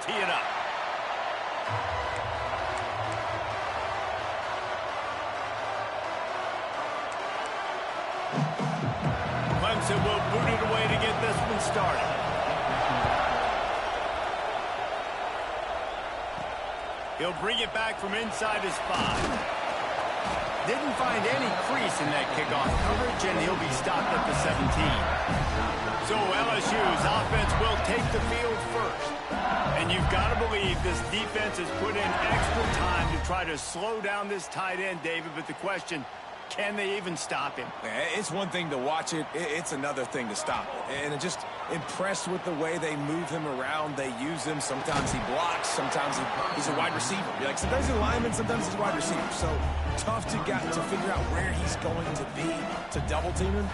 tee it up. Clemson will boot it away to get this one started. He'll bring it back from inside his 5. Didn't find any crease in that kickoff coverage, and he'll be stopped at the 17. So LSU's offense will take the field first. And you've got to believe this defense has put in extra time to try to slow down this tight end, David. But the question, can they even stop him? It's one thing to watch it. It's another thing to stop it. And just impressed with the way they move him around. They use him. Sometimes he blocks. Sometimes he's a wide receiver. Like sometimes he's a lineman. Sometimes he's a wide receiver. So tough to figure out where he's going to be to double team him.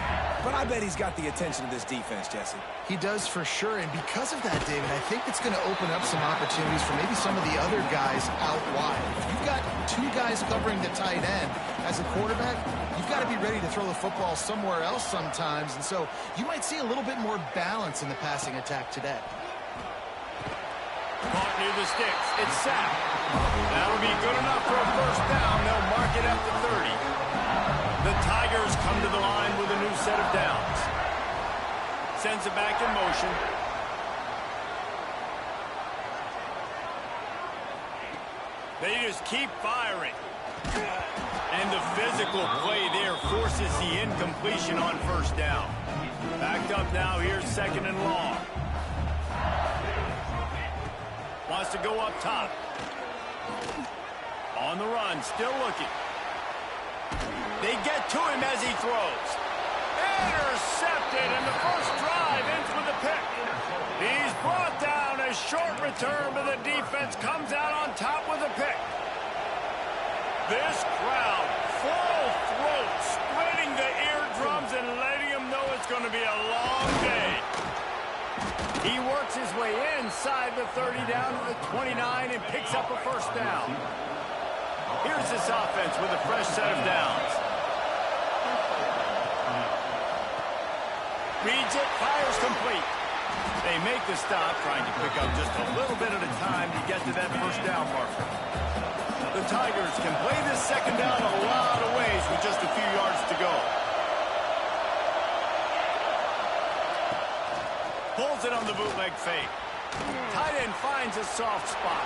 But I bet he's got the attention of this defense, Jesse. He does for sure. And because of that, David, I think it's going to open up some opportunities for maybe some of the other guys out wide. If you've got 2 guys covering the tight end as a quarterback, you've got to be ready to throw the football somewhere else sometimes. And so you might see a little bit more balance in the passing attack today. Caught near the sticks. It's sacked. That'll be good enough for a first down. They'll mark it at the 30. The Tigers come to the line with a new set of downs. Sends it back in motion. They just keep firing. And the physical play there forces the incompletion on first down. Backed up now. Here's 2nd and long. Wants to go up top. On the run, still looking. They get to him as he throws. Intercepted, and the first drive ends with a pick. He's brought down. A short return, but the defense comes out on top with a pick. This crowd, full throat, splitting the eardrums and letting them know it's going to be a long day. He works his way inside the 30 down to the 29 and picks up a first down. Here's this offense with a fresh set of downs. Reads it, fires complete. They make the stop, trying to pick up just a little bit at a time to get to that first down marker. The Tigers can play this second down a lot of ways with just a few yards to go. Pulls it on the bootleg fake. Tight end finds a soft spot.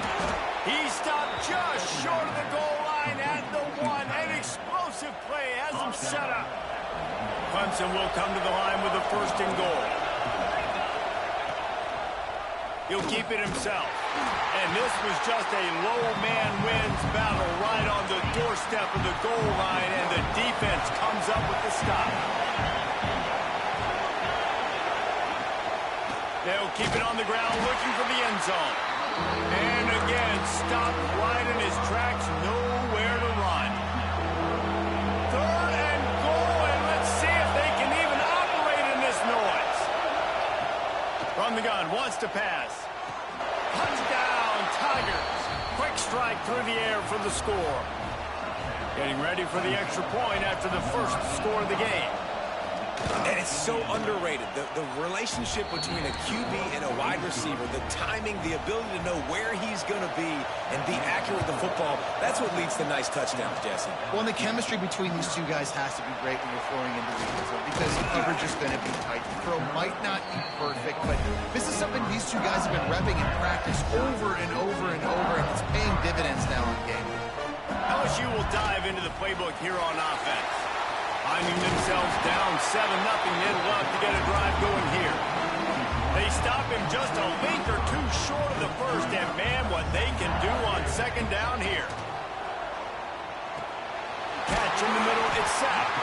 He stopped just short of the goal line at the 1. An explosive play has him set up. Clemson will come to the line with a 1st and goal. He'll keep it himself. And this was just a low man wins battle right on the doorstep of the goal line, and the defense comes up with the stop. They'll keep it on the ground looking for the end zone. And again, stopped right in his tracks, nowhere to run. 3rd and goal, and let's see if they can even operate in this noise. From the gun, wants to pass. Touchdown, Tigers. Quick strike through the air for the score. Getting ready for the extra point after the first score of the game. And it's so underrated. The relationship between a QB and a wide receiver, the timing, the ability to know where he's going to be and be accurate with the football, that's what leads to nice touchdowns, Jesse. Well, and the chemistry between these 2 guys has to be great when you're throwing into the end zone because the coverage is going to be tight. The throw might not be perfect, but this is something these 2 guys have been repping in practice over and over and over, and it's paying dividends now in game. LSU will dive into the playbook here on offense. Finding themselves down 7-0, they'd love to get a drive going here. They stop him just a length or 2 short of the first, and man, what they can do on 2nd down here. Catch in the middle, it's sacked.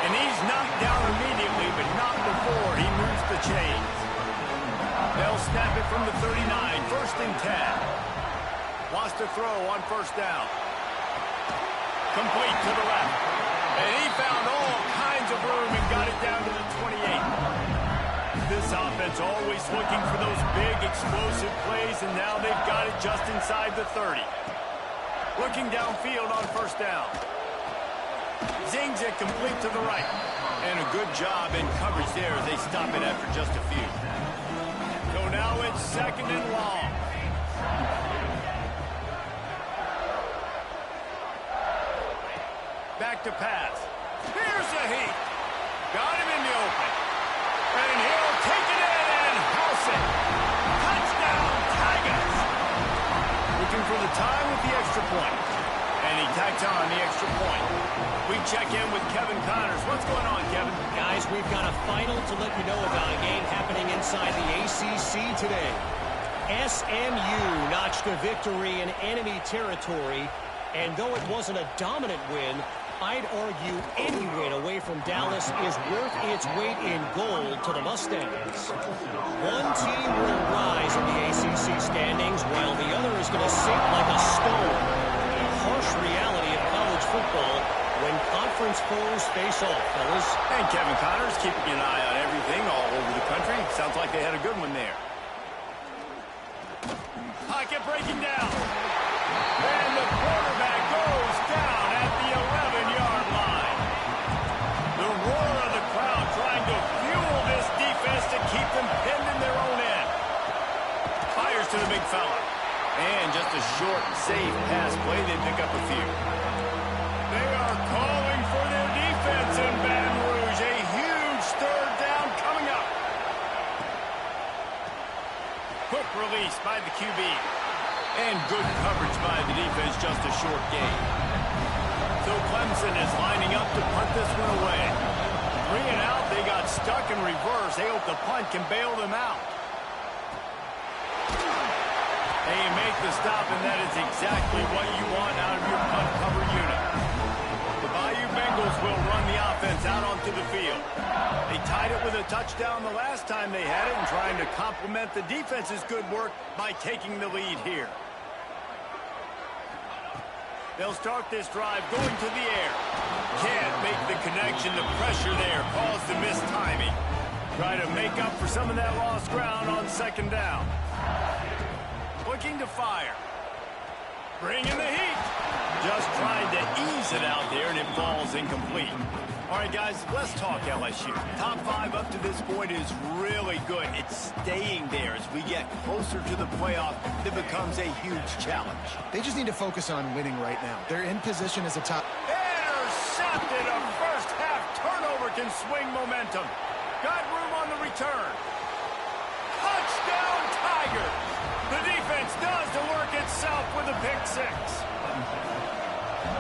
And he's knocked down immediately, but not before he moves the chains. They'll snap it from the 39, 1st and 10. Wants to throw on 1st down. Complete to the left. And he found all kinds of room and got it down to the 28. This offense always looking for those big explosive plays, and now they've got it just inside the 30. Looking downfield on 1st down. Zings it complete to the right. And a good job in coverage there as they stop it after just a few. So now it's 2nd and long. Back to pass. Here's the heat. Got him in the open. And he'll take it in and house it. Touchdown, Tigers. Looking for the tie with the extra point. And he tacked on the extra point. We check in with Kevin Connors. What's going on, Kevin? Guys, we've got a final to let you know about, a game happening inside the ACC today. SMU notched a victory in enemy territory, and though it wasn't a dominant win, I'd argue any win away from Dallas is worth its weight in gold to the Mustangs. One team will rise in the ACC standings, while the other is going to sink like a stone. A harsh reality of college football when conference foes face off, fellas. And Kevin Connors keeping an eye on everything all over the country. Sounds like they had a good one there. Pocket breaking down. And the quarterback goes down at the 11-yard line. The roar of the crowd trying to fuel this defense to keep them pinned in their own end. Fires to the big fella. And just a short, safe pass play. They pick up a few. They are calling for their defense in Baton Rouge. A huge third down coming up. Quick release by the QB. And good coverage by the defense, just a short gain. So Clemson is lining up to punt this one away. 3 and out, they got stuck in reverse. They hope the punt can bail them out. They make the stop, and that is exactly what you want out of your punt cover unit. The Bayou Bengals will run the offense out onto the field. They tied it with a touchdown the last time they had it and trying to complement the defense's good work by taking the lead here. They'll start this drive going to the air. Can't make the connection. The pressure there caused the missed timing. Try to make up for some of that lost ground on second down. Looking to fire. Bringing the heat. Just tried to ease it out there, and it falls incomplete. All right, guys, let's talk LSU. Top 5 up to this point is really good. It's staying there as we get closer to the playoff. It becomes a huge challenge. They just need to focus on winning right now. They're in position as a top. Intercepted. A first-half turnover can swing momentum. Got room on the return. Touchdown, Tigers. The defense does the work itself with a pick 6.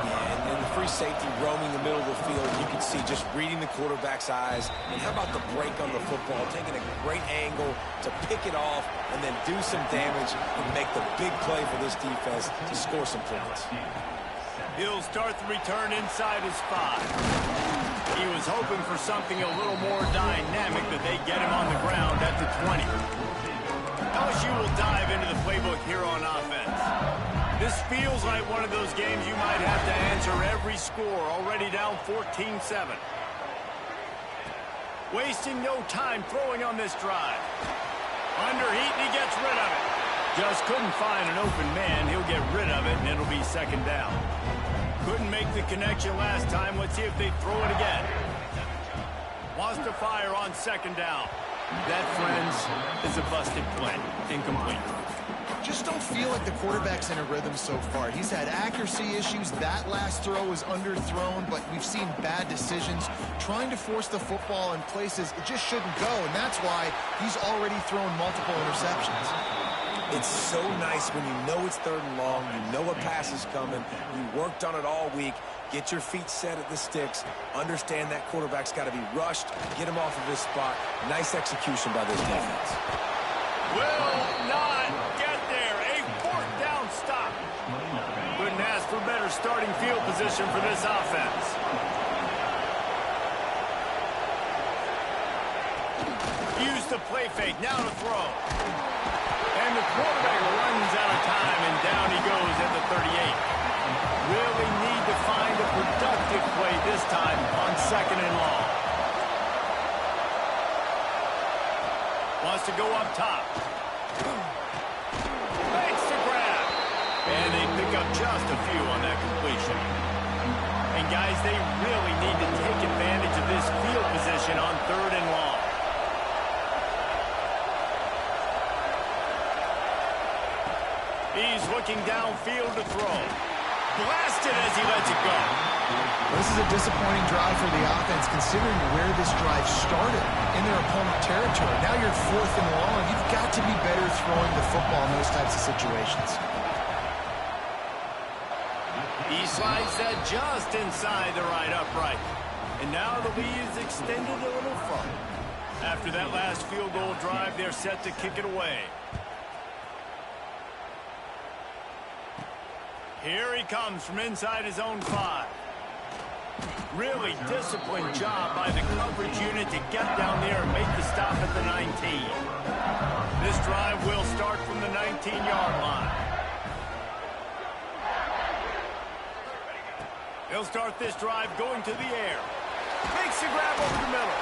And then the free safety roaming the middle of the field. You can see just reading the quarterback's eyes. And how about the break on the football? Taking a great angle to pick it off and then do some damage and make the big play for this defense to score some points. He'll start the return inside his 5. He was hoping for something a little more dynamic, that they get him on the ground at the 20. LSU will dive into the playbook here on offense. This feels like one of those games you might have to answer every score, already down 14-7. Wasting no time throwing on this drive. Under heat, and he gets rid of it. Just couldn't find an open man. He'll get rid of it, and it'll be second down. Couldn't make the connection last time. Let's see if they throw it again. Wants to fire on second down. That, friends, is a busted play. Incomplete. Just don't feel like the quarterback's in a rhythm so far. He's had accuracy issues. That last throw was underthrown, but we've seen bad decisions. Trying to force the football in places it just shouldn't go, and that's why he's already thrown multiple interceptions. It's so nice when you know it's 3rd and long, you know a pass is coming, you worked on it all week, get your feet set at the sticks, understand that quarterback's got to be rushed, get him off of his spot. Nice execution by this defense. Will not get there. A 4th down stop. Couldn't ask for better starting field position for this offense. Use the play fake. Now to throw. And the quarterback runs out of time, and down he goes at the 38. Really need to find a productive play this time on 2nd and long. Wants to go up top. Makes the grab. And they pick up just a few on that completion. And guys, they really need to take advantage of this field position on 3rd and long. He's looking downfield to throw. Blasted as he lets it go. This is a disappointing drive for the offense, considering where this drive started in their opponent territory. Now you're 4th and long. You've got to be better throwing the football in those types of situations. He slides that just inside the right upright. And now the lead is extended a little further. After that last field goal drive, they're set to kick it away. Here he comes from inside his own 5. Really disciplined job by the coverage unit to get down there and make the stop at the 19. This drive will start from the 19-yard line. He'll start this drive going to the air. Makes the grab over the middle.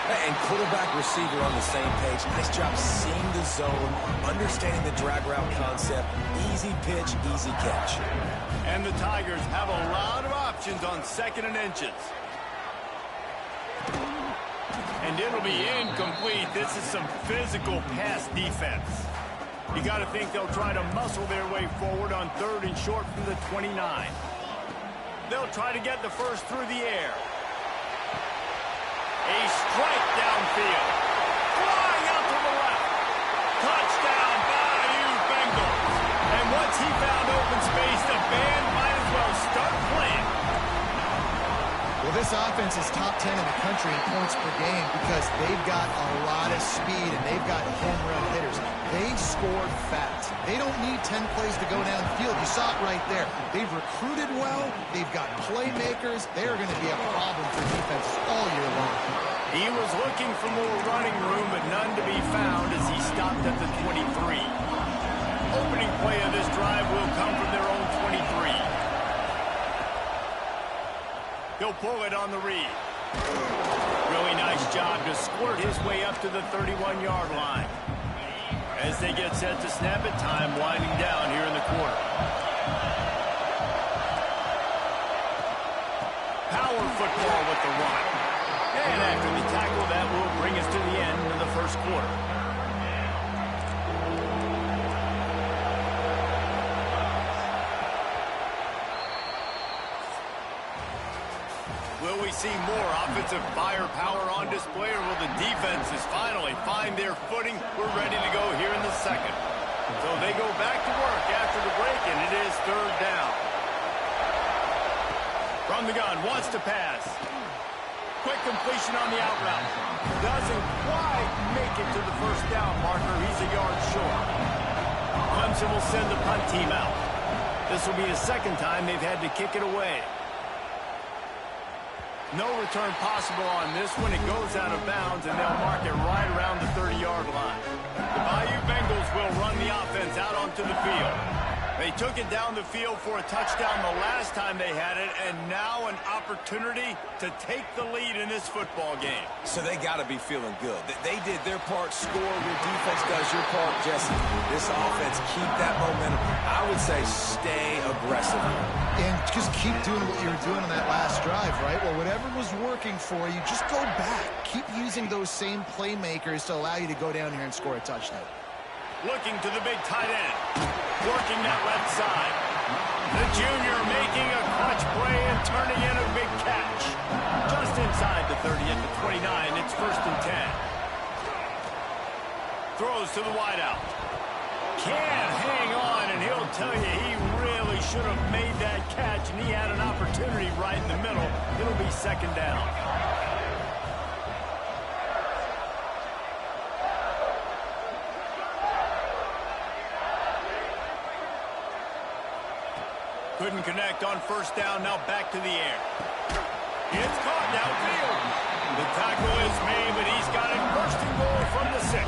And quarterback receiver on the same page. Nice job seeing the zone, understanding the drag route concept. Easy pitch, easy catch. And the Tigers have a lot of options on 2nd and inches. And it'll be incomplete. This is some physical pass defense. You got to think they'll try to muscle their way forward on 3rd and short from the 29. They'll try to get the first through the air. A strike downfield. Flying out to the left. Touchdown, Bayou Bengals. And once he found open space, the band might as well start playing. Well, this offense is top 10 in the country in points per game because they've got a lot of speed and they've got home run hitters. They scored fast. They don't need 10 plays to go downfield. You saw it right there. They've recruited well. They've got playmakers. They are going to be a problem for defenses all year long. He was looking for more running room, but none to be found as he stopped at the 23. Opening play of this drive will come from their own 23. He'll pull it on the read. Really nice job to squirt his way up to the 31-yard line. As they get set to snap it, time winding down here in the quarter. Power football with the run. And after the tackle, that will bring us to the end of the first quarter. Will we see more offensive firepower on display, or will the defenses finally find their footing? We're ready to go here in the second. So they go back to work after the break, and it is 3rd down. From the gun, wants to pass. Quick completion on the out route. Doesn't quite make it to the first down marker. He's a yard short. Clemson will send the punt team out. This will be the second time they've had to kick it away. No return possible on this one. It goes out of bounds, and they'll mark it right around the 30-yard line. The Bayou Bengals will run the offense out onto the field. They took it down the field for a touchdown the last time they had it, and now an opportunity to take the lead in this football game. So they got to be feeling good. They did their part, score. Your defense does your part, Jesse. This offense, keep that momentum. I would say stay aggressive. And just keep doing what you were doing on that last drive, right? Well, whatever was working for you, just go back. Keep using those same playmakers to allow you to go down here and score a touchdown. Looking to the big tight end. Working that left side. The junior making a clutch play and turning in a big catch. Just inside the 30 at the 29. It's 1st and 10. Throws to the wideout. Can't hang on, and he'll tell you he really should have made that catch, and he had an opportunity right in the middle. It'll be 2nd down. Couldn't connect on 1st down, now back to the air. It's caught downfield. The tackle is made, but he's got it 1st and goal from the 6.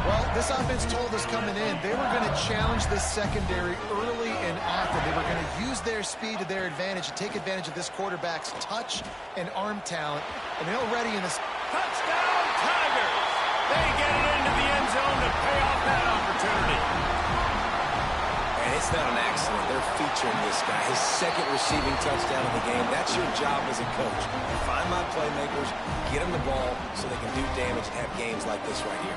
Well, this offense told us coming in they were going to challenge this secondary early and often. They were going to use their speed to their advantage and take advantage of this quarterback's touch and arm talent. And they're already in this. Touchdown, Tigers! They get it into the end zone to pay off that opportunity. And it's not an accident. They're featuring this guy. His 2nd receiving touchdown of the game. That's your job as a coach. Find my playmakers, get them the ball so they can do damage and have games like this right here.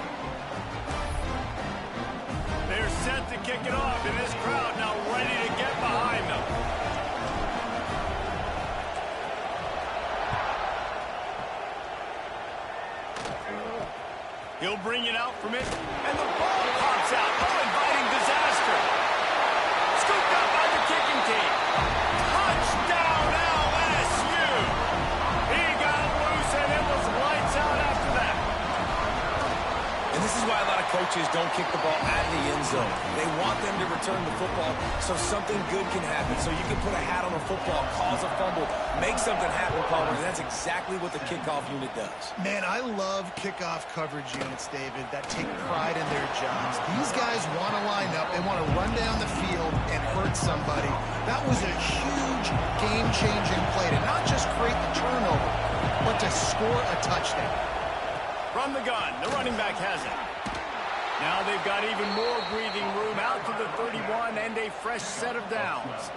They're set to kick it off, and this crowd now ready to get behind them. He'll bring it out from it, and the ball pops out. Oh, inviting disaster. Scooped up by the kicking team. Touchdown, LSU. He got loose, and it was lights out after that. And this is why a lot of coaches don't kick the ball out of the end zone. They want them to return the football so something good can happen. So you can put a hat on a football, cause a fumble, make something happen, Palmer. And that's exactly what the kickoff unit does. Man, I love kickoff coverage units, David, that take pride in their jobs. These guys want to line up. They want to run down the field and hurt somebody. That was a huge game-changing play to not just create the turnover, but to score a touchdown. From the gun, the running back has it. Now they've got even more breathing room out to the 31 and a fresh set of downs.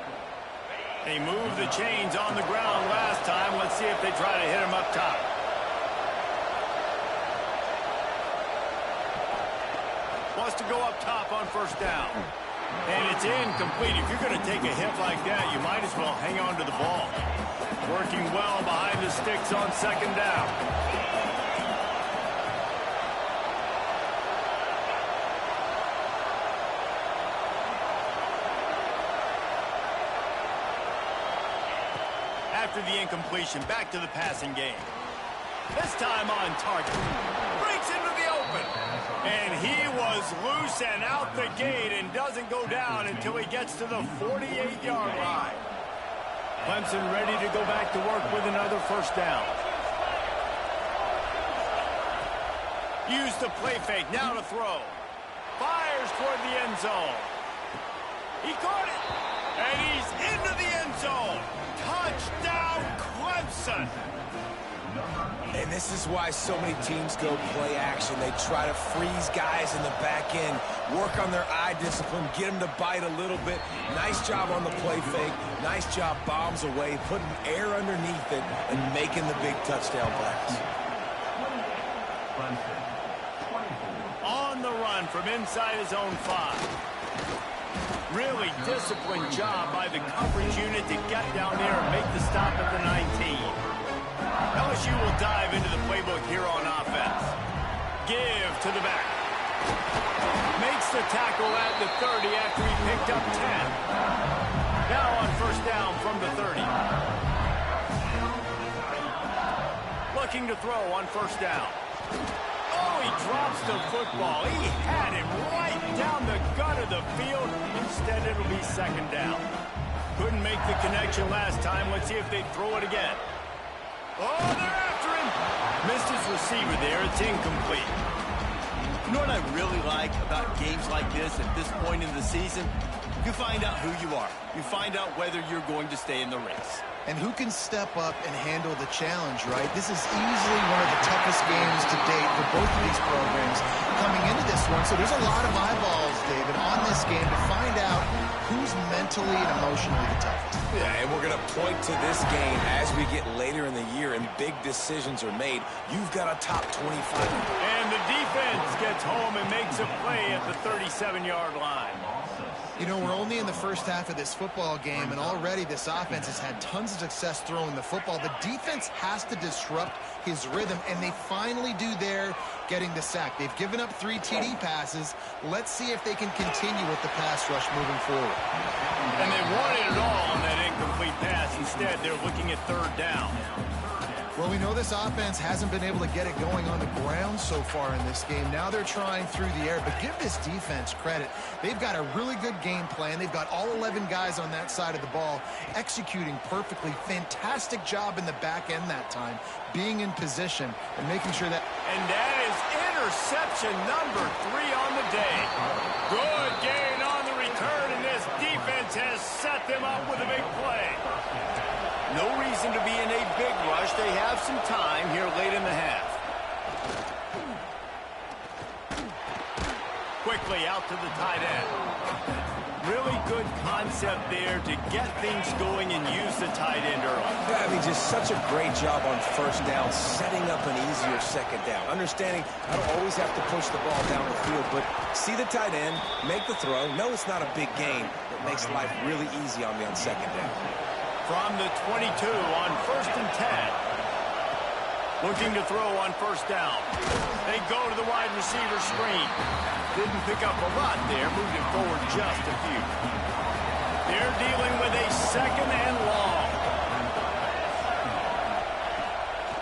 They moved the chains on the ground last time. Let's see if they try to hit him up top. Wants to go up top on first down. And it's incomplete. If you're going to take a hit like that, you might as well hang on to the ball. Working well behind the sticks on second down. After the incompletion, back to the passing game. This time on target. Breaks into the open. And he was loose and out the gate and doesn't go down until he gets to the 48-yard line. Clemson ready to go back to work with another first down. Use the play fake, now to throw. Fires toward the end zone. He caught it. And he's into the end zone. Touchdown, Clemson. And this is why so many teams go play action. They try to freeze guys in the back end, work on their eye discipline, get them to bite a little bit. Nice job on the play fake. Nice job bombs away, putting air underneath it, and making the big touchdown pass. On the run from inside his own 5. Really disciplined job by the coverage unit to get down there and make the stop at the 19. LSU will dive into the playbook here on offense. Give to the back. Makes the tackle at the 30 after he picked up 10. Now on first down from the 30. Looking to throw on first down. Oh, he drops the football. He had him right down the gut of the field. Instead, it'll be second down. Couldn't make the connection last time. Let's see if they throw it again. Oh, they're after him. Missed his receiver there. It's incomplete. You know what I really like about games like this at this point in the season? You find out who you are. You find out whether you're going to stay in the race. And who can step up and handle the challenge, right? This is easily one of the toughest games to date for both of these programs coming into this one. So there's a lot of eyeballs, David, on this game to find out who's mentally and emotionally the toughest. Yeah, and we're going to point to this game as we get later in the year and big decisions are made. You've got a top 25. And the defense gets home and makes a play at the 37-yard line. You know, we're only in the first half of this football game, and already this offense has had tons of success throwing the football. The defense has to disrupt his rhythm, and they finally do there, getting the sack. They've given up 3 TD passes. Let's see if they can continue with the pass rush moving forward. And they wanted it all on that incomplete pass. Instead, they're looking at third down. Well, we know this offense hasn't been able to get it going on the ground so far in this game. Now they're trying through the air, but give this defense credit. They've got a really good game plan. They've got all 11 guys on that side of the ball executing perfectly. Fantastic job in the back end that time, being in position and making sure that... And that is interception number 3 on the day. Good gain on the return, and this defense has set them up with a big play. No reason to be in a big rush. They have some time here late in the half. Quickly out to the tight end. Really good concept there to get things going and use the tight end early. Yeah, I mean, just such a great job on first down, setting up an easier second down. Understanding I don't always have to push the ball down the field, but see the tight end, make the throw. No, it's not a big gain. It makes life really easy on me on second down. From the 22 on 1st and 10. Looking to throw on first down. They go to the wide receiver screen. Didn't pick up a lot there. Moved it forward just a few. They're dealing with a second and long.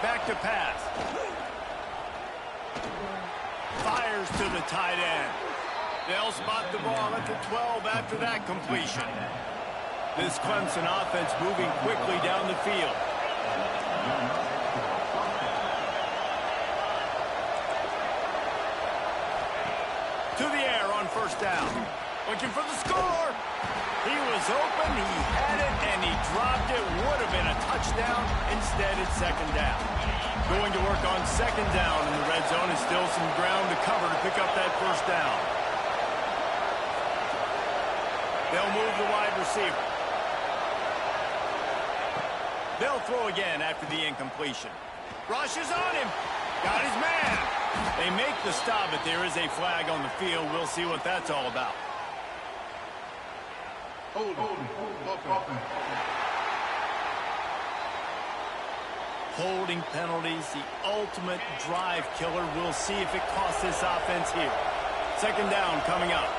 Back to pass. Fires to the tight end. They'll spot the ball at the 12 after that completion. This Clemson offense moving quickly down the field. To the air on first down. Looking for the score. He was open, he had it, and he dropped it. Would have been a touchdown. Instead, it's second down. Going to work on second down in the red zone. And still some ground to cover to pick up that first down. They'll move the wide receiver. They'll throw again after the incompletion. Rushes on him. Got his man. They make the stop, but there is a flag on the field. We'll see what that's all about. Holding penalties, the ultimate drive killer. We'll see if it costs this offense here. Second down coming up.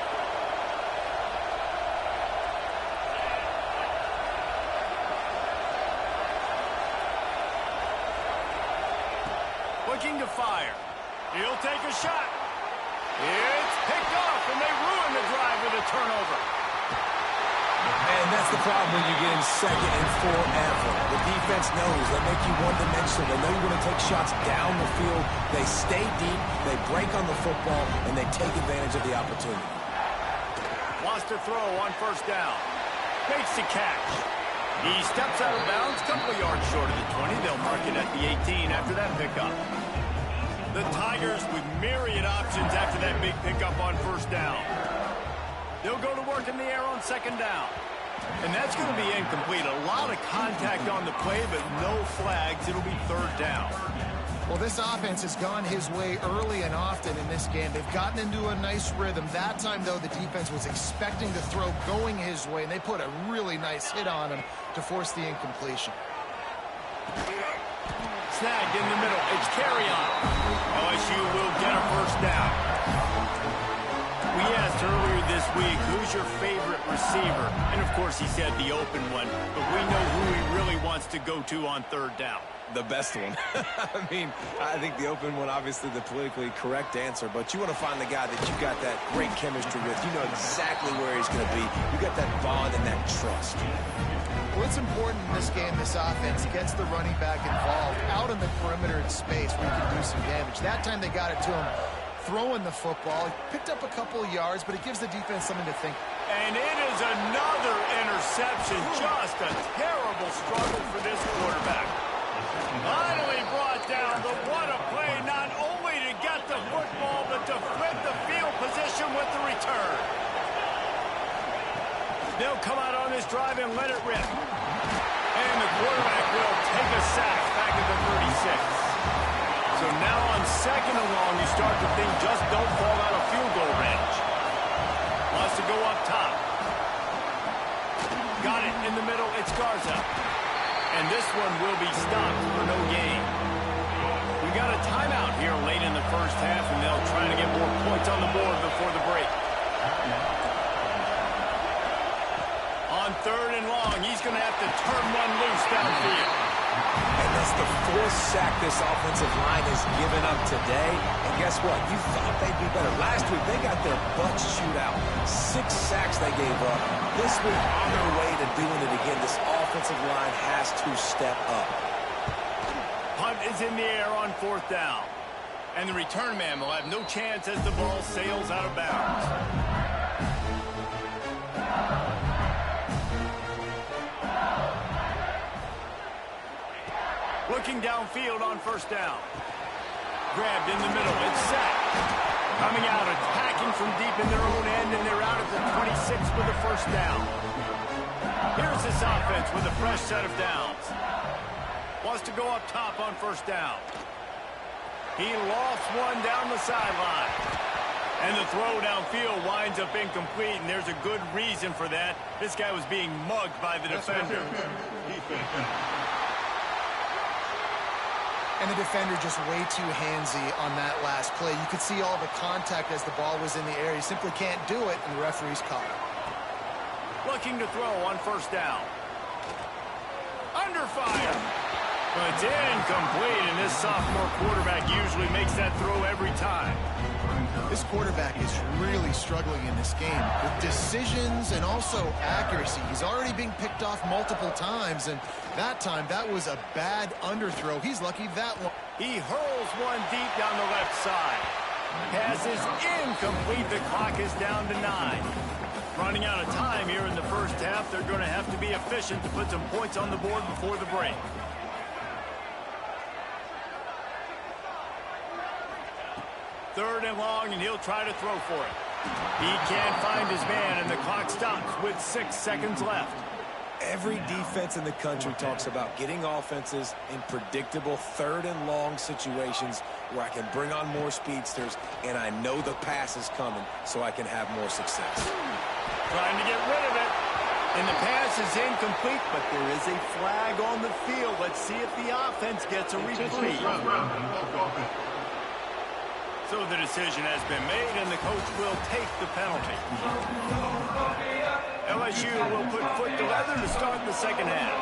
Looking to fire. He'll take a shot. It's picked off, and they ruin the drive with a turnover. And that's the problem when you get in second and forever. The defense knows they make you one-dimensional. They know you're going to take shots down the field. They stay deep, they break on the football, and they take advantage of the opportunity. Wants to throw on first down. Makes the catch. He steps out of bounds, couple of yards short of the 20. They'll mark it at the 18 after that pickup. The Tigers with myriad options after that big pickup on first down. They'll go to work in the air on second down. And that's going to be incomplete. A lot of contact on the play, but no flags. It'll be third down. Well, this offense has gone his way early and often in this game. They've gotten into a nice rhythm. That time, though, the defense was expecting to throw going his way, and they put a really nice hit on him to force the incompletion. Snagged in the middle. It's carry on. LSU will get a first down. We asked earlier this week, who's your favorite receiver? And, of course, he said the open one. But we know who he really wants to go to on third down. The best one. I mean, I think the open one, obviously the politically correct answer, but you want to find the guy that you got that great chemistry with. You know exactly where he's going to be. You got that bond and that trust. Well, it's important in this game, this offense gets the running back involved out in the perimeter in space where he can do some damage. That time they got it to him throwing the football. He picked up a couple of yards, but it gives the defense something to think. And it is another interception. Just a terrible struggle for this quarterback. Finally brought down, but what a play, not only to get the football, but to flip the field position with the return. They'll come out on this drive and let it rip. And the quarterback will take a sack back at the 36. So now on second and long, you start to think just don't fall out of field goal range. Wants to go up top. Got it in the middle, it's Garza. And this one will be stopped for no gain. We got a timeout here late in the first half, and they'll try to get more points on the board before the break. On third and long, he's going to have to turn one loose downfield. And that's the fourth sack this offensive line has given up today. And guess what? You thought they'd be better. Last week, they got their butts chewed out. 6 sacks they gave up. This week, on their way to doing it again, this offensive line has to step up. Punt is in the air on fourth down. And the return man will have no chance as the ball sails out of bounds. Looking downfield on first down. Grabbed in the middle. It's sacked. Coming out, attacking from deep in their own end, and they're out at the 26 with the first down. Here's this offense with a fresh set of downs. Wants to go up top on first down. He lost one down the sideline. And the throw downfield winds up incomplete, and there's a good reason for that. This guy was being mugged by the defender. And the defender just way too handsy on that last play. You could see all the contact as the ball was in the air. He simply can't do it, and the referee's caught it. Looking to throw on first down. Under fire. But it's incomplete, and this sophomore quarterback usually makes that throw every time. This quarterback is really struggling in this game with decisions and also accuracy. He's already being picked off multiple times, and that time, that was a bad underthrow. He's lucky that one. He hurls one deep down the left side. Pass is incomplete. The clock is down to 9. Running out of time here in the first half. They're going to have to be efficient to put some points on the board before the break. Third and long, and he'll try to throw for it. He can't find his man, and the clock stops with 6 seconds left. Every defense in the country talks about getting offenses in predictable third and long situations where I can bring on more speedsters, and I know the pass is coming, so I can have more success. Trying to get rid of it. And the pass is incomplete, but there is a flag on the field. Let's see if the offense gets a reprieve. So the decision has been made, and the coach will take the penalty. LSU will put foot to leather to start the second half.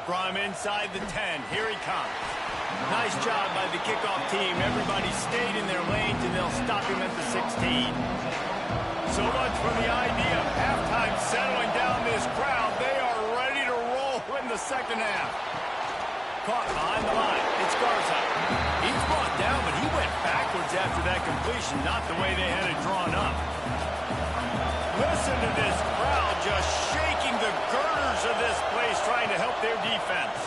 From inside the 10, here he comes. Nice job by the kickoff team. Everybody stayed in their lanes, and they'll stop him at the 16. So much for the idea of halftime settling down this crowd. They are ready to roll in the second half. Caught behind the line. It's Garza. He's brought down, but he went backwards after that completion, not the way they had it drawn up. Listen to this crowd just shaking the girders of this place, trying to help their defense.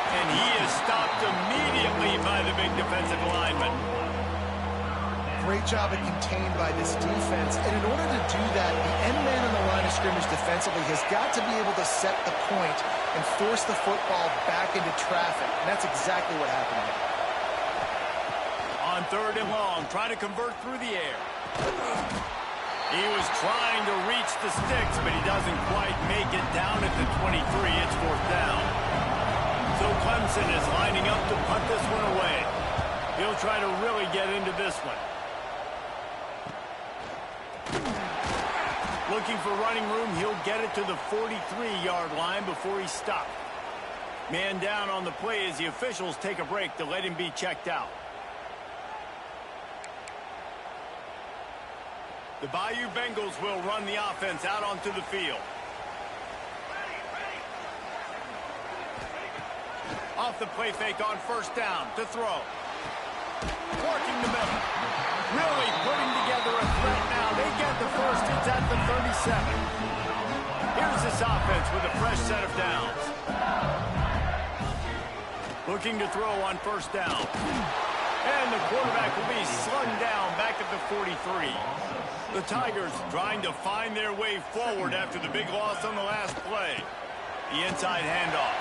And he is stopped immediately by the big defensive lineman. Great job at contained by this defense. And in order to do that, the end man on the line of scrimmage defensively has got to be able to set the point and force the football back into traffic. And that's exactly what happened here. On third and long, trying to convert through the air. He was trying to reach the sticks, but he doesn't quite make it down at the 23. It's fourth down. So Clemson is lining up to punt this one away. He'll try to really get into this one. Looking for running room, he'll get it to the 43-yard line before he's stopped. Man down on the play as the officials take a break to let him be checked out. The Bayou Bengals will run the offense out onto the field. Off the play fake on first down to throw. Working the middle. Really putting together a threat now. They get the first. It's at the 37. Here's this offense with a fresh set of downs. Looking to throw on first down. And the quarterback will be slung down back at the 43. The Tigers trying to find their way forward after the big loss on the last play. The inside handoff.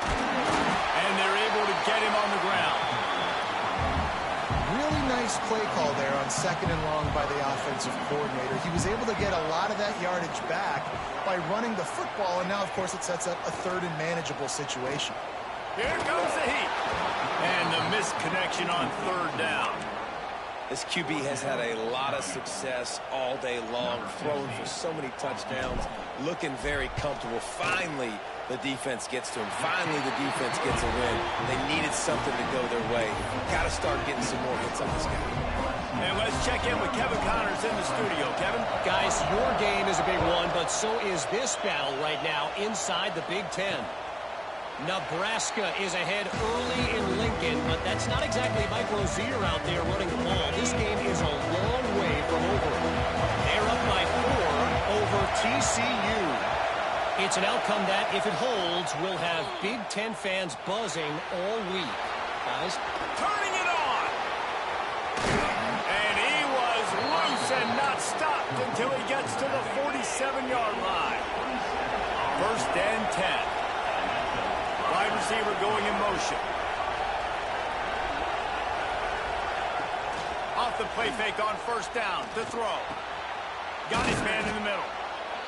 And they're able to get him on the ground. Really nice play call there on second and long by the offensive coordinator. He was able to get a lot of that yardage back by running the football, and now, of course, it sets up a third and manageable situation. Here comes the heat. And the missed connection on third down. This QB has had a lot of success all day long, throwing for so many touchdowns, looking very comfortable. Finally, the defense gets to him. Finally, the defense gets a win. They needed something to go their way. Got to start getting some more hits on this guy. And let's check in with Kevin Connors in the studio. Kevin? Guys, your game is a big one, but so is this battle right now inside the Big Ten. Nebraska is ahead early in Lincoln, but that's not exactly Mike Rozier out there running the ball. This game is a long way from over. They're up by 4 over TCU. It's an outcome that, if it holds, will have Big Ten fans buzzing all week. Guys? Turning it on! And he was loose and not stopped until he gets to the 47-yard line. First and 10. Wide receiver going in motion. Off the play fake on first down to throw. Got his man in the middle.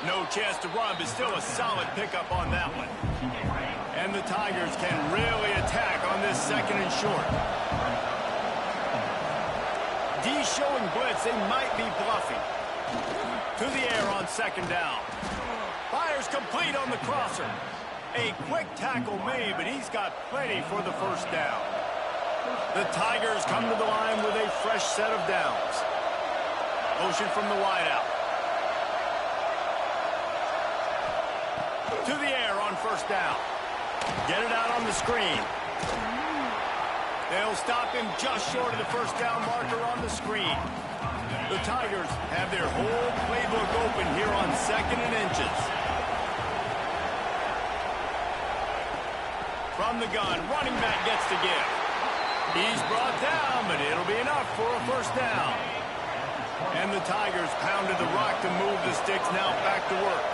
No chance to run, but still a solid pickup on that one. And the Tigers can really attack on this second and short. D showing blitz. They might be bluffing. To the air on second down. Fires complete on the crosser. A quick tackle made, but he's got plenty for the first down. The Tigers come to the line with a fresh set of downs. Motion from the wideout. To the air on first down. Get it out on the screen. They'll stop him just short of the first down marker on the screen. The Tigers have their whole playbook open here on second and inches. From the gun, running back gets to give. He's brought down, but it'll be enough for a first down. And the Tigers pounded the rock to move the sticks, now back to work.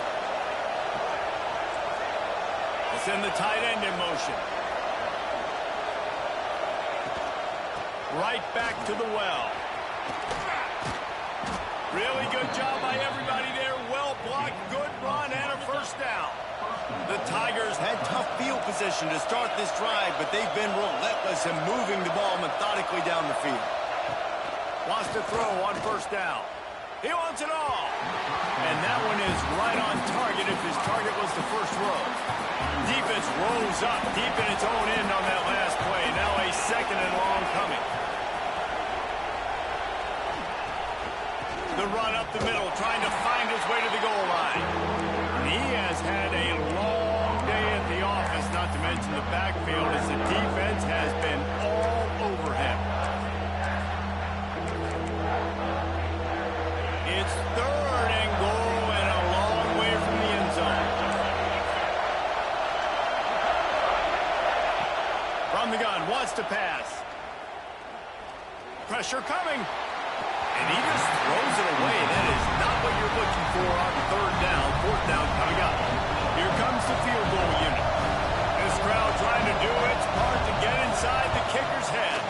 Send the tight end in motion. Right back to the well. Really good job by everybody there. Well blocked, good run, and a first down. The Tigers had tough field position to start this drive, but they've been relentless in moving the ball methodically down the field. Wants to throw on first down. He wants it all. And that one is right on target if his target was the first row. Defense rolls up deep in its own end on that last play. Now a second and long coming. The run up the middle, trying to find his way to the goal line. He has had a long day at the office, not to mention the backfield, as the defense has been all over him. It's third and goal and a long way from the end zone. From the gun, wants to pass. Pressure coming. And he just throws it away. That is not what you're looking for on third down. Fourth down coming up. Here comes the field goal unit. This crowd trying to do its part to get inside the kicker's head.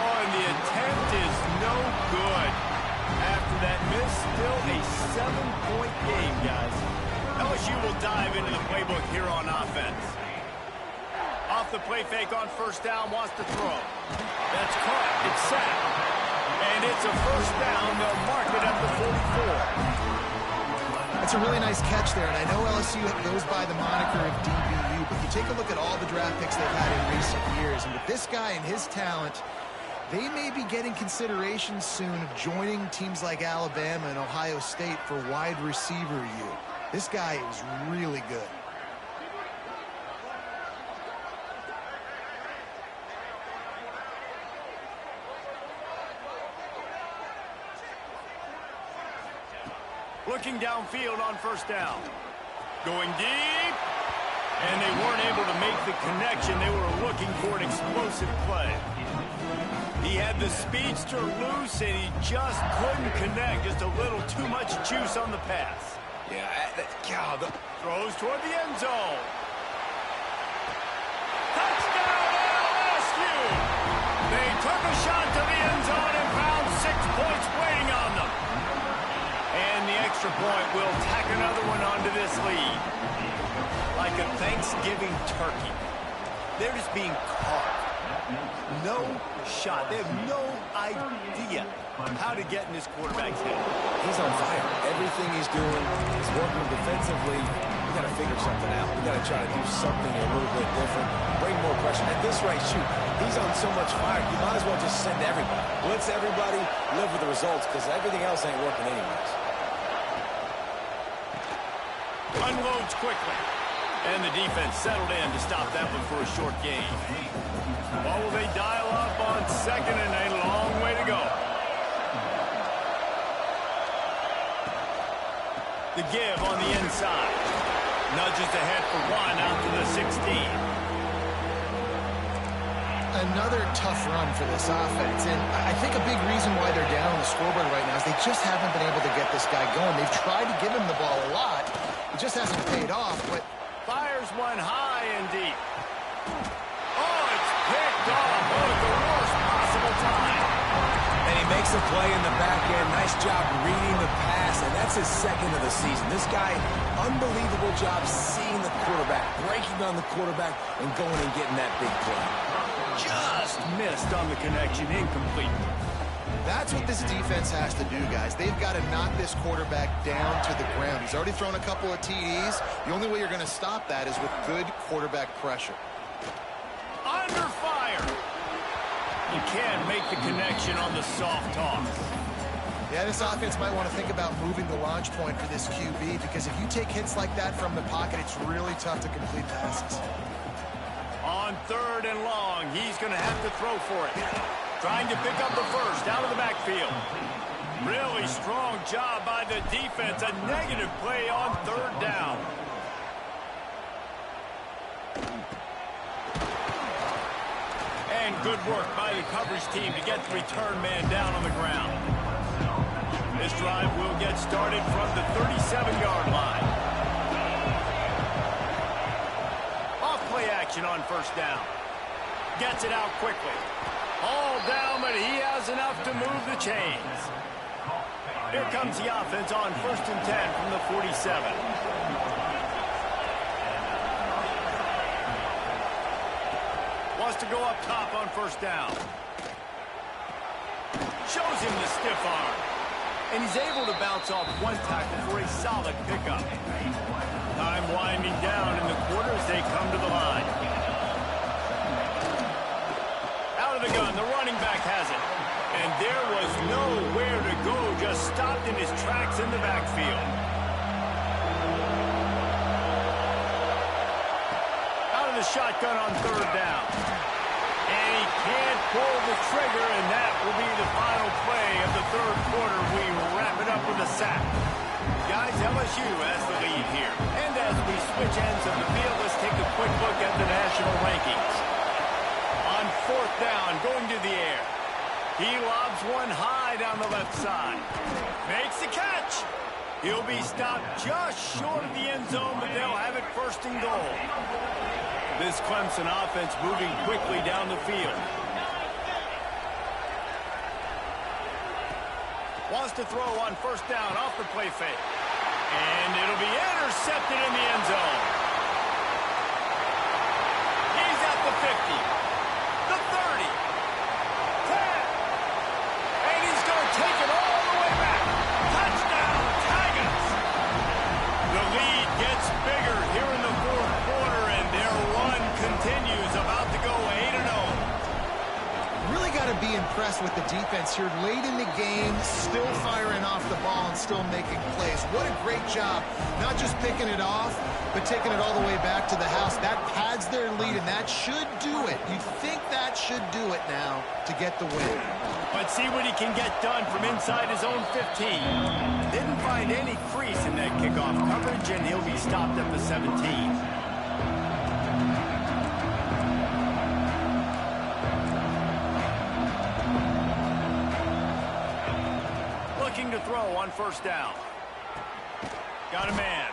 Oh, and the attempt is no good. After that miss, still a 7-point game, guys. LSU will dive into the playbook here on offense. Off the play fake on first down, wants to throw. That's caught. It's sacked. And it's a first down. They'll mark it at the 44. That's a really nice catch there, and I know LSU goes by the moniker of DBU, but you take a look at all the draft picks they've had in recent years, and with this guy and his talent, they may be getting consideration soon of joining teams like Alabama and Ohio State for wide receiver U. This guy is really good. Looking downfield on first down. Going deep. And they weren't able to make the connection. They were looking for an explosive play. He had the speedster loose, and he just couldn't connect. Just a little too much juice on the pass. Yeah, God. Throws toward the end zone. Touchdown, LSU! They took a shot to the end zone and found 6 points waiting on them. And the extra point will tack another one onto this lead. Like a Thanksgiving turkey. They're just being caught. No shot. They have no idea how to get in this quarterback's head. He's on fire. Everything he's doing is working defensively. We got to figure something out. We got to try to do something a little bit different. Bring more pressure. At this rate, shoot, he's on so much fire. You might as well just send everybody. Blitz everybody, live with the results, because everything else ain't working anyways. Unloads quickly. And the defense settled in to stop that one for a short gain. Or will they dial up on second and a long way to go? The give on the inside. Nudges ahead for one out to the 16. Another tough run for this offense, and I think a big reason why they're down on the scoreboard right now is they just haven't been able to get this guy going. They've tried to give him the ball a lot. It just hasn't paid off, but... Fires one high and deep. Oh, it's picked off. Oh, at the worst possible time. And he Makes a play in the back end. Nice job reading the pass, and that's his second of the season. This guy, unbelievable job seeing the quarterback, breaking on the quarterback, and going and getting that big play. Just missed on the connection, incomplete. That's what this defense has to do, guys. They've got to knock this quarterback down to the ground. He's already thrown a couple of TDs. The only way you're going to stop that is with good quarterback pressure. Under fire. You can't make the connection on the soft toss. Yeah, this offense might want to think about moving the launch point for this QB, because if you take hits like that from the pocket, it's really tough to complete passes. On 3rd and long, he's going to have to throw for it. Trying to pick up the first out of the backfield. Really strong job by the defense. A negative play on 3rd down. And good work by the coverage team to get the return man down on the ground. This drive will get started from the 37-yard line. Off play action on 1st down. Gets it out quickly. All down, but he has enough to move the chains. Here comes the offense on 1st and 10 from the 47. Wants to go up top on 1st down. Shows him the stiff arm. And he's able to bounce off one tackle for a solid pickup. Time winding down in the quarter as they come to the line. The gun, the running back has it. And there was nowhere to go, just stopped in his tracks in the backfield. Out of the shotgun on 3rd down. And he can't pull the trigger, and that will be the final play of the 3rd quarter. We wrap it up with a sack. Guys, LSU has the lead here. And as we switch ends of the field, let's take a quick look at the national rankings. On 4th down, going to the air. He lobs one high down the left side. Makes the catch. He'll be stopped just short of the end zone, but they'll have it 1st and goal. This Clemson offense moving quickly down the field. Wants to throw on 1st down off the play fake. And it'll be intercepted in the end zone. He's at the 50. The 30, 10, and he's going to take it all the way back. Touchdown, Tigers. The lead gets bigger here in the 4th quarter, and their run continues, about to go 8-0. Really got to be impressed with the defense here late in the game, still firing off the ball and still making plays. What a great job, not just picking it off, but taking it all the way back to the house. That pads their lead, and that should do it. You'd think that should do it now to get the win. Let's see what he can get done from inside his own 15. Didn't find any crease in that kickoff coverage, and he'll be stopped at the 17. Looking to throw on 1st down. Got a man.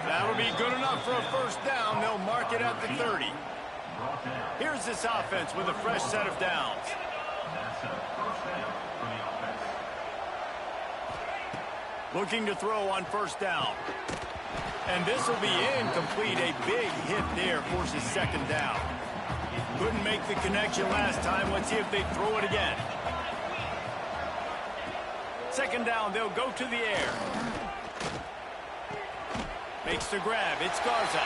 That'll be good enough for a 1st down. They'll mark it at the 30. Here's this offense with a fresh set of downs. Looking to throw on 1st down. And this will be incomplete. A big hit there forces 2nd down. Couldn't make the connection last time. Let's see if they throw it again. 2nd down, they'll go to the air. Makes the grab. It's Garza.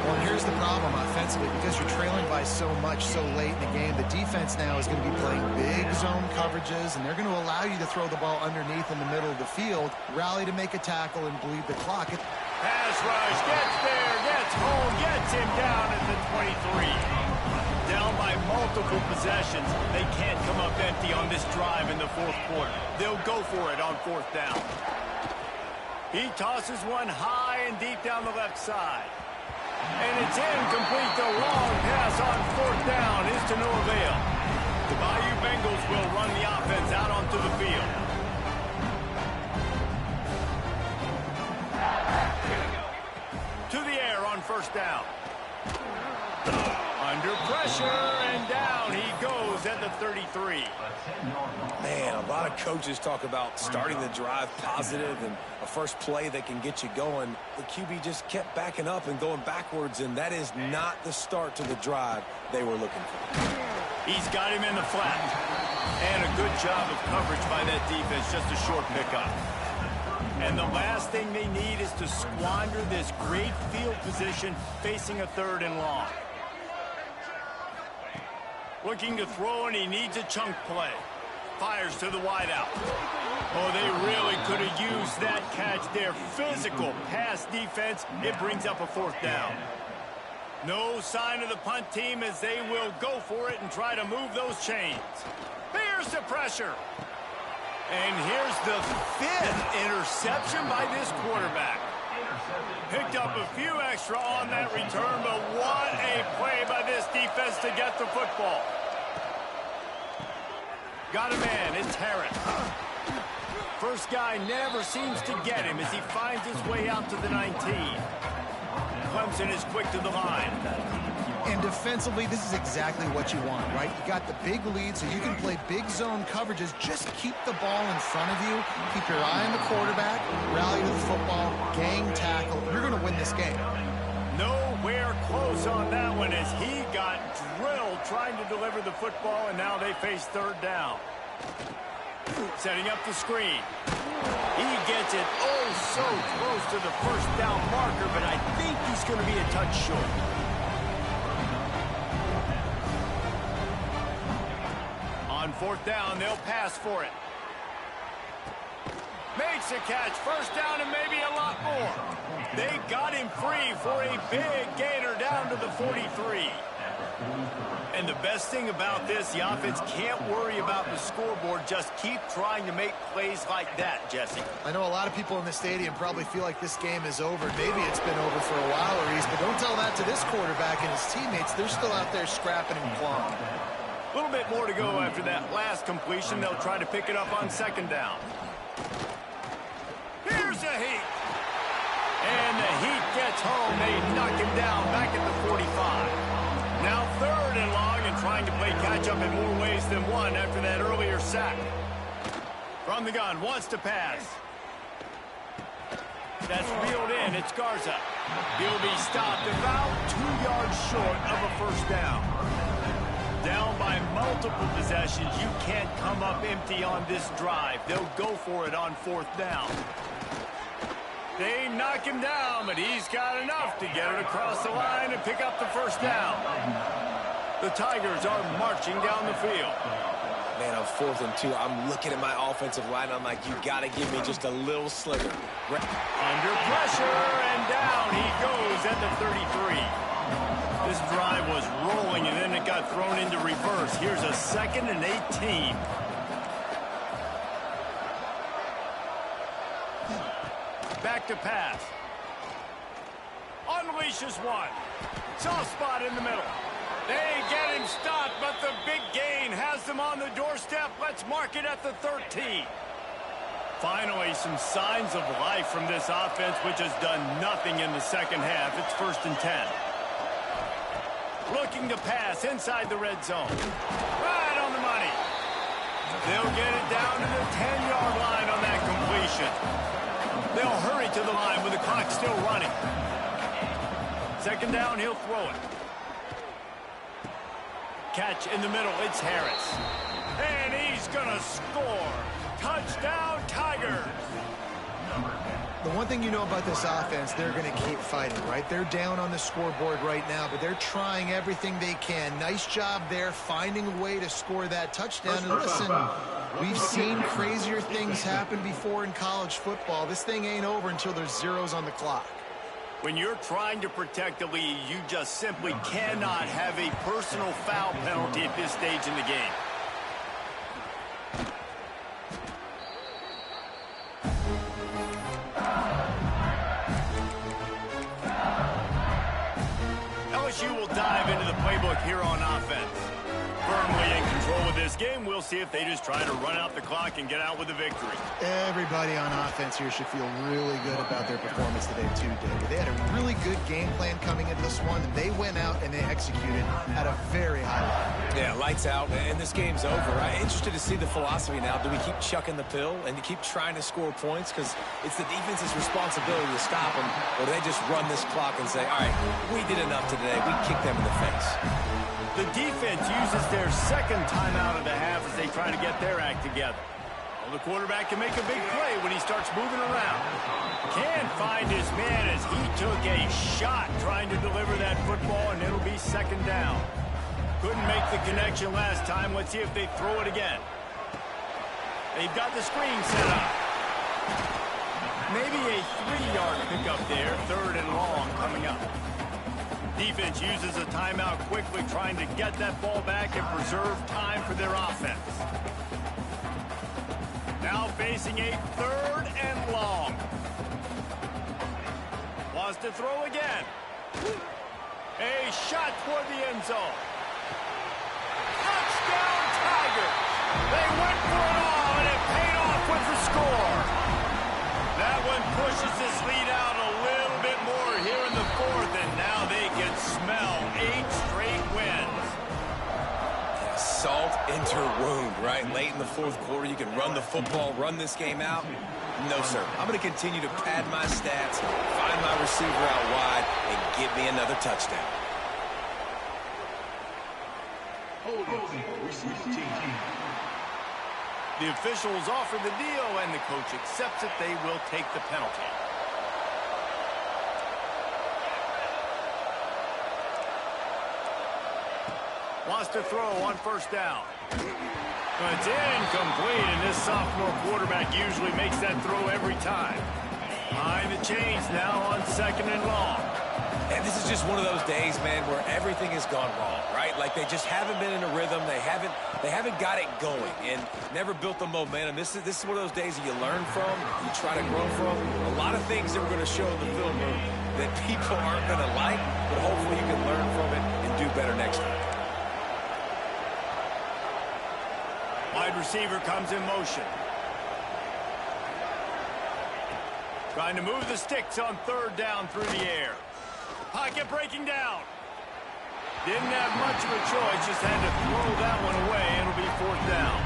Well, here's the problem offensively. Because you're trailing by so much so late in the game, the defense now is going to be playing big zone coverages, and they're going to allow you to throw the ball underneath in the middle of the field, rally to make a tackle, and bleed the clock. Pass rush. Gets there. Gets home. Gets him down at the 23. Down by multiple possessions. They can't come up empty on this drive in the 4th quarter. They'll go for it on 4th down. He tosses one high and deep down the left side. And it's incomplete. The long pass on 4th down is to no avail. The Bayou Bengals will run the offense out onto the field. To the air on 1st down. Under pressure and down. down he goes at the 33. Man, a lot of coaches talk about starting the drive positive and a first play that can get you going. The QB just kept backing up and going backwards, and that is not the start to the drive they were looking for. He's got him in the flat. And a good job of coverage by that defense, just a short pickup. And the last thing they need is to squander this great field position facing a 3rd and long. Looking to throw, and he needs a chunk play. Fires to the wideout. Oh, they really could have used that catch there. Physical pass defense. It brings up a 4th down. No sign of the punt team as they will go for it and try to move those chains. Here's the pressure. And here's the 5th interception by this quarterback. Picked up a few extra on that return, but what a play by this defense to get the football. Got a man, it's Harris. First guy never seems to get him as he finds his way out to the 19. Clemson is quick to the line. And defensively, this is exactly what you want, right? You got the big lead, so you can play big zone coverages. Just keep the ball in front of you. Keep your eye on the quarterback. Rally to the football. Gang tackle. You're going to win this game. Nowhere close on that one as he got drilled trying to deliver the football, and now they face 3rd down. Setting up the screen. He gets it so close to the 1st down marker, but I think he's going to be a touch short. On 4th down, they'll pass for it. Makes a catch, 1st down and maybe a lot more. They got him free for a big gainer down to the 43. And the best thing about this, the offense can't worry about the scoreboard. Just keep trying to make plays like that, Jesse. I know a lot of people in the stadium probably feel like this game is over. Maybe it's been over for a while, Reese, but don't tell that to this quarterback and his teammates. They're still out there scrapping and clawing. A little bit more to go after that last completion. They'll try to pick it up on 2nd down. Here's a heat. And the heat gets home. They knock him down back at the 45. Now 3rd and long and trying to play catch-up in more ways than one after that earlier sack. From the gun, wants to pass. That's reeled in. It's Garza. He'll be stopped about 2 yards short of a 1st down. Down by multiple possessions. You can't come up empty on this drive. They'll go for it on 4th down. They knock him down, but he's got enough to get it across the line and pick up the 1st down. The Tigers are marching down the field. Man, on 4th and 2, I'm looking at my offensive line. I'm like, you got to give me just a little sliver. Under pressure, and down he goes at the 33. This drive was rolling, and then it got thrown into reverse. Here's a 2nd and 18. Back to pass. Unleashes one. Soft spot in the middle. They get him stopped, but the big gain has them on the doorstep. Let's mark it at the 13. Finally, some signs of life from this offense, which has done nothing in the 2nd half. It's 1st and 10. Looking to pass inside the red zone. Right on the money. They'll get it down to the 10-yard line on that completion. They'll hurry to the line with the clock still running. 2nd down, he'll throw it. Catch in the middle, it's Harris. And he's gonna score. Touchdown, Tigers. The one thing you know about this offense, they're going to keep fighting, right? They're down on the scoreboard right now, but they're trying everything they can. Nice job there, finding a way to score that touchdown. And listen, we've seen crazier things happen before in college football. This thing ain't over until there's zeros on the clock. When you're trying to protect the lead, you just simply cannot have a personal foul penalty at this stage in the game. LSU will dive into the playbook here on offense. Firmly in control. control of this game. We'll see if they just try to run out the clock and get out with a victory. Everybody on offense here should feel really good about their performance today, too, David. They had a really good game plan coming into this one, and they went out and they executed at a very high level. Yeah, lights out, and this game's over. I'm interested to see the philosophy now. Do we keep chucking the pill and keep trying to score points? Because it's the defense's responsibility to stop them, or do they just run this clock and say, all right, we did enough today. We kicked them in the face. The defense uses their second timeout of the half as they try to get their act together. Well, the quarterback can make a big play when he starts moving around. Can't find his man as he took a shot trying to deliver that football, and it'll be second down. Couldn't make the connection last time. Let's see if they throw it again. They've got the screen set up. Maybe a 3-yard pickup there, third and long coming up. Defense uses a timeout quickly, trying to get that ball back and preserve time for their offense. Now facing a third and long. Wants to throw again. A shot toward the end zone. Touchdown Tigers! They went for it all, and it paid off with the score. That one pushes this lead out a little bit more here in the fourth, and now they can smell 8 straight wins. Salt into wound, right? Late in the fourth quarter, you can run the football, run this game out. No, sir. I'm going to continue to pad my stats, find my receiver out wide, and give me another touchdown. The officials offer the deal, and the coach accepts it. They will take the penalty. Wants to throw on first down. It's incomplete, and this sophomore quarterback usually makes that throw every time. Behind the chains now on second and long. And this is just one of those days, man, where everything has gone wrong, right? Like they just haven't been in a rhythm. They haven't got it going and never built the momentum. This is one of those days that you learn from, you try to grow from. A lot of things that we're going to show in the film room that people aren't going to like, but hopefully you can learn from it and do better next time. Wide receiver comes in motion. Trying to move the sticks on third down through the air. Pocket breaking down. Didn't have much of a choice, just had to throw that one away. It'll be fourth down.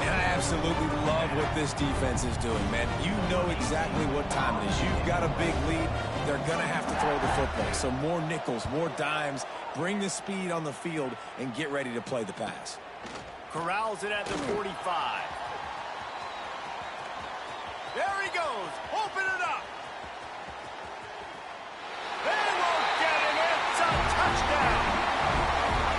And I absolutely love what this defense is doing, man. You know exactly what time it is. You've got a big lead. They're going to have to throw the football. So more nickels, more dimes. Bring the speed on the field and get ready to play the pass. Corrals it at the 45. There he goes. Open it up. They won't get him. It's a touchdown.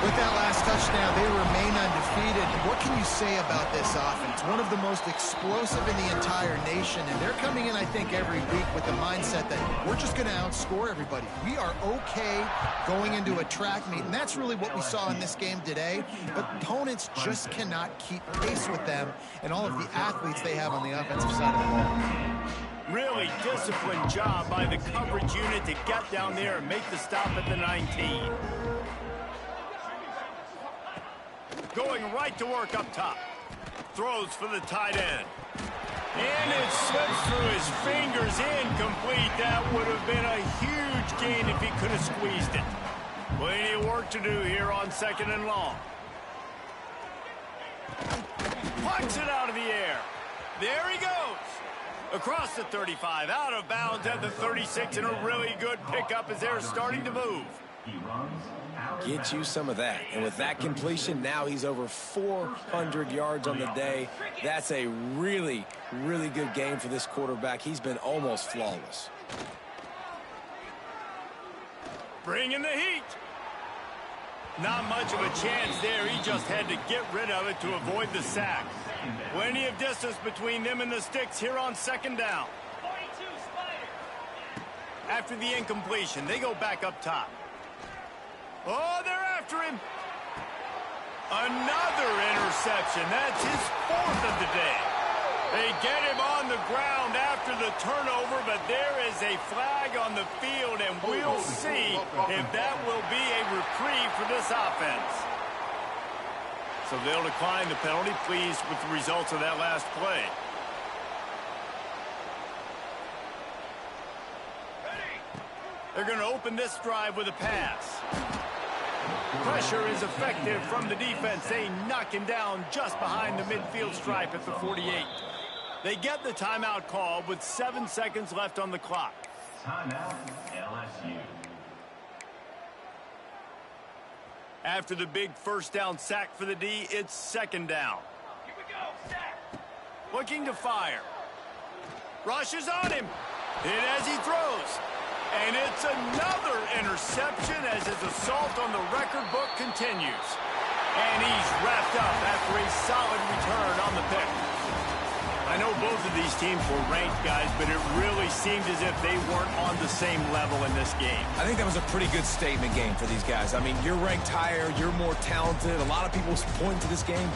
With that last touchdown, they remain undefeated. What can you say about this offense? One of the most explosive in the entire nation, and they're coming in, I think, every week with the mindset that we're just going to outscore everybody. We are okay going into a track meet, and that's really what we saw in this game today. But opponents just cannot keep pace with them and all of the athletes they have on the offensive side of the ball. Really disciplined job by the coverage unit to get down there and make the stop at the 19. Going right to work up top. Throws for the tight end. And it slips through his fingers, incomplete. That would have been a huge gain if he could have squeezed it. Plenty of work to do here on second and long. Pucks it out of the air. There he goes. Across the 35, out of bounds at the 36, and a really good pickup as they're starting to move. Get you some of that. And with that completion, now he's over 400 yards on the day. That's a really, really good game for this quarterback. He's been almost flawless. Bringing the heat. Not much of a chance there. He just had to get rid of it to avoid the sack. Plenty of distance between them and the sticks here on second down. After the incompletion, they go back up top. Oh, they're after him. Another interception. That's his fourth of the day. They get him on the ground after the turnover, but there is a flag on the field, and we'll see if that will be a reprieve for this offense. So they'll decline the penalty, pleased with the results of that last play. They're going to open this drive with a pass. Pressure is effective from the defense. They knock him down just behind the midfield stripe at the 48. They get the timeout call with 7 seconds left on the clock. Timeout, LSU. After the big first down sack for the D, it's second down. Here we go, sack. Looking to fire. Rushes on him. Hit as he throws. And it's another interception as his assault on the record book continues. And he's wrapped up after a solid return on the pick. I know both of these teams were ranked, guys, but it really seemed as if they weren't on the same level in this game. I think that was a pretty good statement game for these guys. I mean, you're ranked higher, you're more talented. A lot of people point to this game.